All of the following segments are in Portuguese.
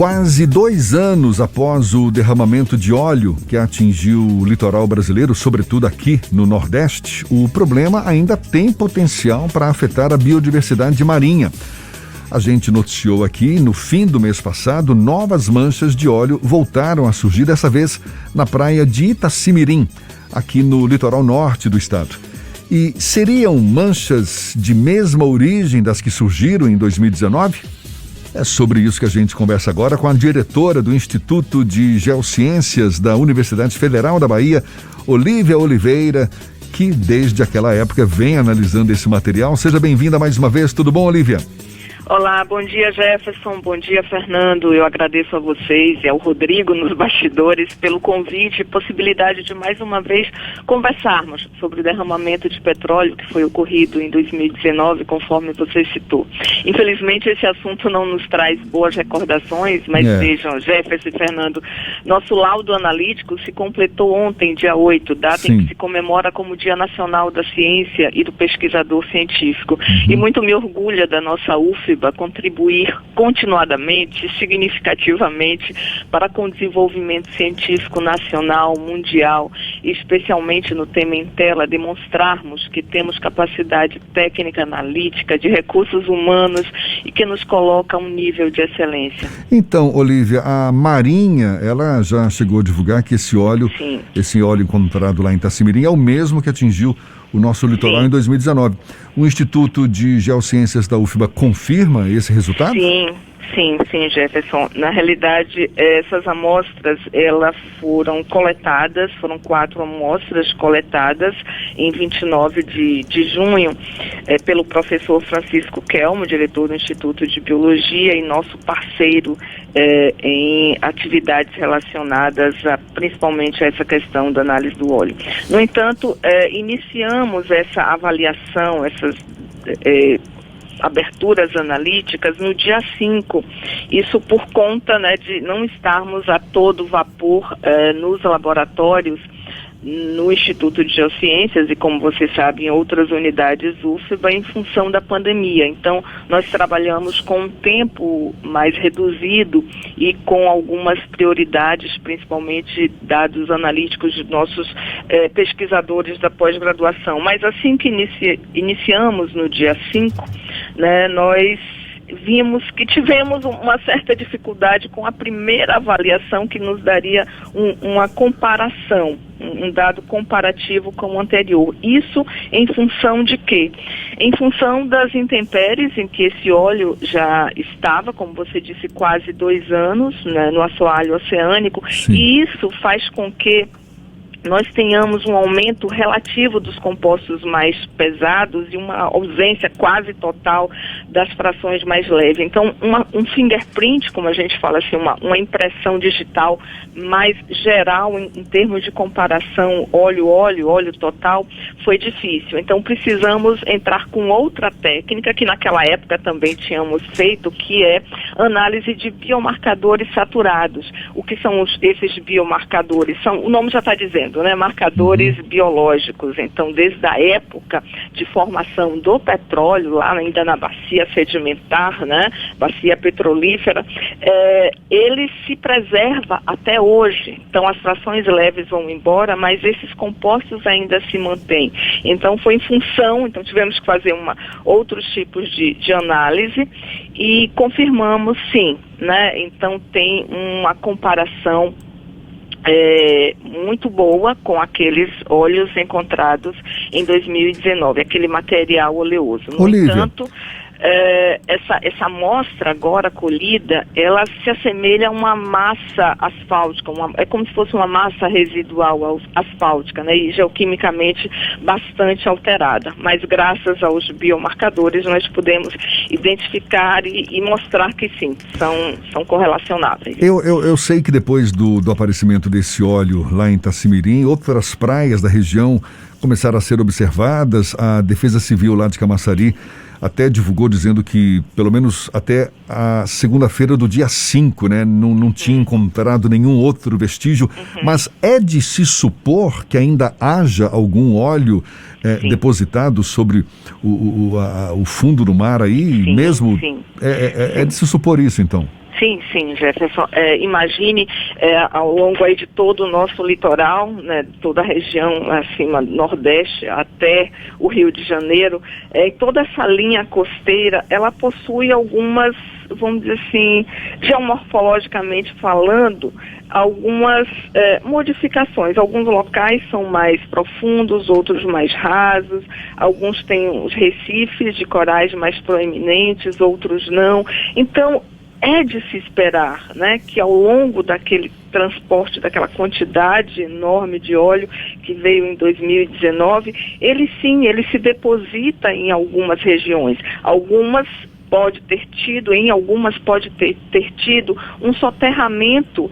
Quase 2 anos após o derramamento de óleo que atingiu o litoral brasileiro, sobretudo aqui no Nordeste, o problema ainda tem potencial para afetar a biodiversidade marinha. A gente noticiou aqui, no fim do mês passado, novas manchas de óleo voltaram a surgir, dessa vez na praia de Itacimirim, aqui no litoral norte do estado. E seriam manchas de mesma origem das que surgiram em 2019? É sobre isso que a gente conversa agora com a diretora do Instituto de Geociências da Universidade Federal da Bahia, Olívia Oliveira, que desde aquela época vem analisando esse material. Seja bem-vinda mais uma vez. Tudo bom, Olívia? Olá, bom dia, Jefferson, bom dia, Fernando. Eu agradeço a vocês e ao Rodrigo nos bastidores pelo convite e possibilidade de mais uma vez conversarmos sobre o derramamento de petróleo que foi ocorrido em 2019, conforme você citou. Infelizmente, esse assunto não nos traz boas recordações, mas vejam, Jefferson e Fernando, nosso laudo analítico se completou ontem, dia 8, data em que se comemora como Dia Nacional da Ciência e do Pesquisador Científico. E muito me orgulha da nossa UFBA contribuir continuadamente, significativamente para com o desenvolvimento científico nacional, mundial, e especialmente no tema em tela, demonstrarmos que temos capacidade técnica, analítica, de recursos humanos e que nos coloca a um nível de excelência. Então, Olívia, a Marinha, ela já chegou a divulgar que esse óleo encontrado lá em Itacimirim é o mesmo que atingiu o nosso litoral em 2019. O Instituto de Geociências da UFBA confirma esse resultado? Sim, Jefferson. Na realidade, essas amostras, elas foram coletadas, foram 4 amostras coletadas em 29 de junho, pelo professor Francisco Kelmo, diretor do Instituto de Biologia e nosso parceiro em atividades relacionadas principalmente a essa questão da análise do óleo. No entanto, iniciamos essa avaliação, essas aberturas analíticas no dia 5, isso por conta, de não estarmos a todo vapor nos laboratórios, no Instituto de Geociências e, como você sabe, em outras unidades UFBA, em função da pandemia. Então, nós trabalhamos com um tempo mais reduzido e com algumas prioridades, principalmente dados analíticos de nossos pesquisadores da pós-graduação. Mas assim que iniciamos no dia 5, nós vimos que tivemos uma certa dificuldade com a primeira avaliação que nos daria uma comparação, um dado comparativo com o anterior. Isso em função de quê? Em função das intempéries em que esse óleo já estava, como você disse, quase 2 anos, no assoalho oceânico. Sim. E isso faz com que nós tenhamos um aumento relativo dos compostos mais pesados e uma ausência quase total das frações mais leves. Então, um fingerprint, como a gente fala assim, uma impressão digital mais geral em termos de comparação óleo total, foi difícil. Então, precisamos entrar com outra técnica, que naquela época também tínhamos feito, que é análise de biomarcadores saturados. O que são esses biomarcadores? O nome já está dizendo, marcadores biológicos. Então, desde a época de formação do petróleo, lá ainda na bacia sedimentar, bacia petrolífera, ele se preserva até hoje. Então, as frações leves vão embora, mas esses compostos ainda se mantêm. Então, foi em função, tivemos que fazer outros tipos de análise e confirmamos sim, Então, tem uma comparação muito boa com aqueles óleos encontrados em 2019, aquele material oleoso. No entanto, essa amostra agora colhida, ela se assemelha a uma massa asfáltica, é como se fosse uma massa residual asfáltica, e geoquimicamente bastante alterada. Mas graças aos biomarcadores nós podemos identificar e mostrar que sim, são correlacionáveis. Eu sei que depois do aparecimento desse óleo lá em Itacimirim, outras praias da região começaram a ser observadas. A Defesa Civil lá de Camaçari até divulgou dizendo que, pelo menos até a segunda-feira do dia 5, não tinha encontrado nenhum outro vestígio. Mas é de se supor que ainda haja algum óleo depositado sobre o fundo do mar aí? Sim, mesmo? Sim. É de se supor isso, então? Sim, Jefferson. Imagine ao longo aí de todo o nosso litoral, né, toda a região acima do Nordeste até o Rio de Janeiro, toda essa linha costeira, ela possui algumas, vamos dizer assim, geomorfologicamente falando, algumas modificações. Alguns locais são mais profundos, outros mais rasos, alguns têm os recifes de corais mais proeminentes, outros não. Então, é de se esperar, né, que ao longo daquele transporte, daquela quantidade enorme de óleo que veio em 2019, ele se deposita em algumas regiões. Em algumas pode ter tido um soterramento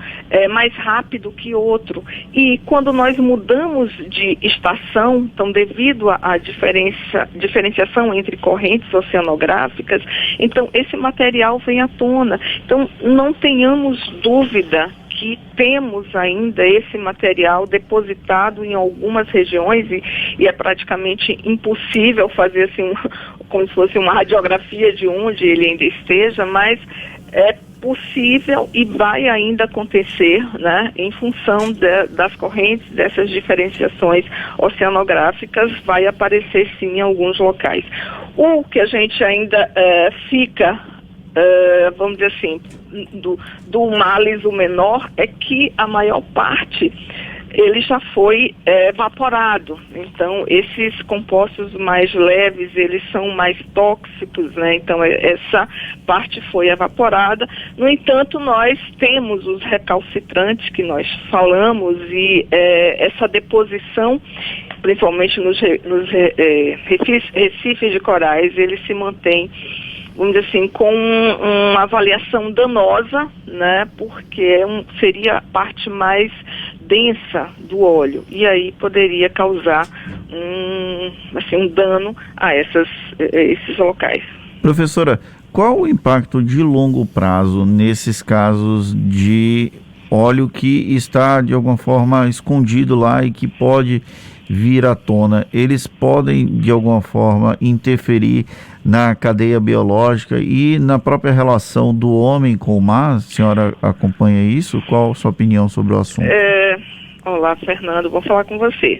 mais rápido que outro. E quando nós mudamos de estação, então devido à diferenciação entre correntes oceanográficas, então esse material vem à tona. Então não tenhamos dúvida que temos ainda esse material depositado em algumas regiões e é praticamente impossível fazer assim, como se fosse uma radiografia de onde ele ainda esteja, mas é possível e vai ainda acontecer, né, em função das correntes, dessas diferenciações oceanográficas, vai aparecer sim em alguns locais. O que a gente ainda fica vamos dizer assim, do males o menor, é que a maior parte ele já foi evaporado. Então, esses compostos mais leves, eles são mais tóxicos, né? Então, essa parte foi evaporada. No entanto, nós temos os recalcitrantes que nós falamos e essa deposição, principalmente nos recifes de corais, ele se mantém, vamos dizer assim, com uma avaliação danosa, né, porque seria a parte mais densa do óleo, e aí poderia causar um dano a esses locais. Professora, qual o impacto de longo prazo nesses casos de óleo que está de alguma forma escondido lá e que pode vir à tona? Eles podem de alguma forma interferir na cadeia biológica e na própria relação do homem com o mar? A senhora acompanha isso? Qual a sua opinião sobre o assunto? Olá, Fernando, vou falar com você.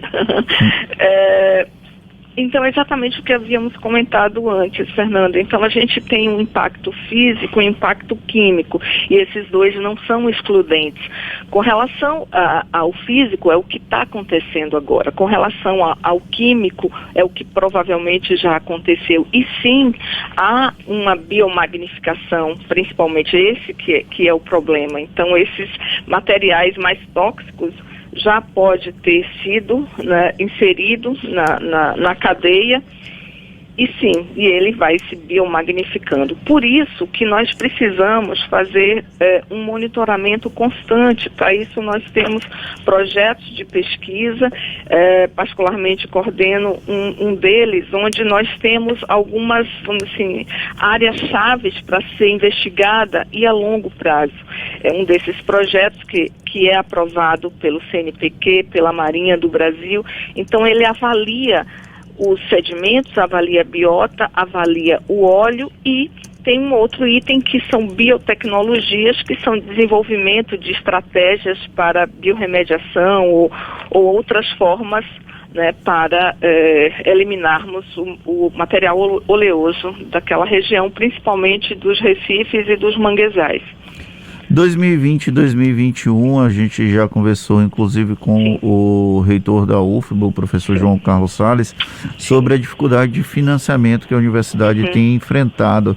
Então, exatamente o que havíamos comentado antes, Fernando. Então, a gente tem um impacto físico e um impacto químico, e esses dois não são excludentes. Com relação ao físico, é o que está acontecendo agora. Com relação ao químico, é o que provavelmente já aconteceu. E sim, há uma biomagnificação, principalmente esse que é o problema. Então, esses materiais mais tóxicos já pode ter sido, né, inserido na cadeia, e sim, e ele vai se biomagnificando. Por isso que nós precisamos fazer um monitoramento constante. Para isso nós temos projetos de pesquisa, particularmente coordeno um deles, onde nós temos algumas, vamos dizer assim, áreas-chave para ser investigada e a longo prazo. É um desses projetos que é aprovado pelo CNPq, pela Marinha do Brasil. Então ele avalia os sedimentos, avalia a biota, avalia o óleo, e tem um outro item que são biotecnologias, que são desenvolvimento de estratégias para biorremediação ou outras formas, né, para eliminarmos o material oleoso daquela região, principalmente dos recifes e dos manguezais. 2020 e 2021, a gente já conversou inclusive com o reitor da UFBA, o professor João Carlos Salles, sobre a dificuldade de financiamento que a universidade tem enfrentado.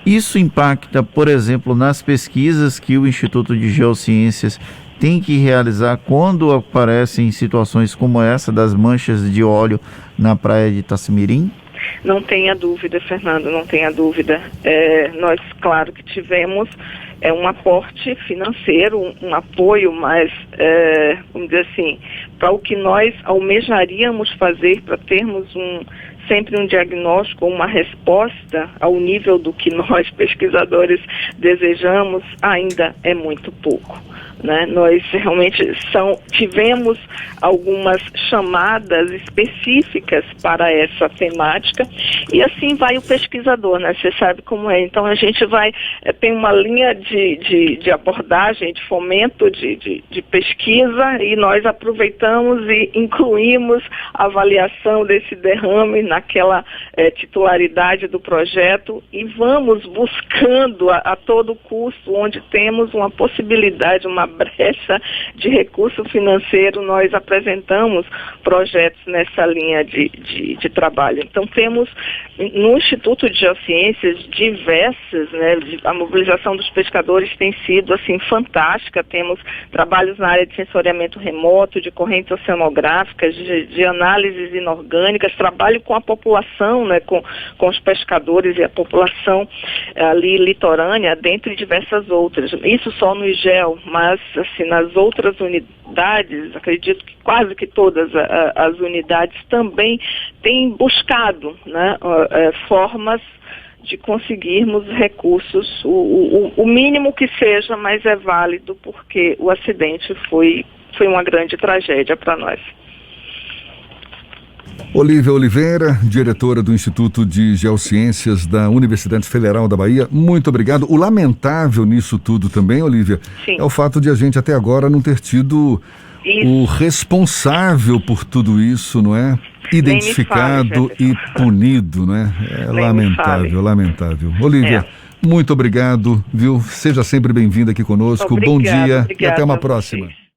Isso impacta, por exemplo, nas pesquisas que o Instituto de Geociências tem que realizar quando aparecem situações como essa das manchas de óleo na praia de Itacimirim? Não tenha dúvida, Fernando, não tenha dúvida. Nós, claro que tivemos um aporte financeiro, um apoio, mas, vamos dizer assim, para o que nós almejaríamos fazer para termos um sempre um diagnóstico, uma resposta ao nível do que nós pesquisadores desejamos, ainda é muito pouco. Né? Nós realmente tivemos algumas chamadas específicas para essa temática e assim vai o pesquisador, né? Você sabe como é. Então a gente tem uma linha de abordagem, de fomento de pesquisa, e nós aproveitamos e incluímos a avaliação desse derrame naquela titularidade do projeto e vamos buscando a todo custo, onde temos uma possibilidade, uma brecha de recurso financeiro, nós apresentamos projetos nessa linha de trabalho. Então temos no Instituto de Geociências diversas, né, a mobilização dos pescadores tem sido assim fantástica. Temos trabalhos na área de sensoriamento remoto, de correntes oceanográficas, de análises inorgânicas, trabalho com a população, né, com os pescadores e a população ali litorânea, dentre diversas outras. Isso só no IGEL, mas assim, nas outras unidades, acredito que quase que todas as unidades também têm buscado, né, formas de conseguirmos recursos, o mínimo que seja, mas é válido, porque o acidente foi uma grande tragédia para nós. Olívia Oliveira, diretora do Instituto de Geociências da Universidade Federal da Bahia, muito obrigado. O lamentável nisso tudo também, Olívia, Sim, é o fato de a gente até agora não ter tido o responsável por tudo isso, não é? Identificado e punido, não é? É lamentável, lamentável. Olívia, muito obrigado, viu? Seja sempre bem-vinda aqui conosco. Bom dia e até uma próxima.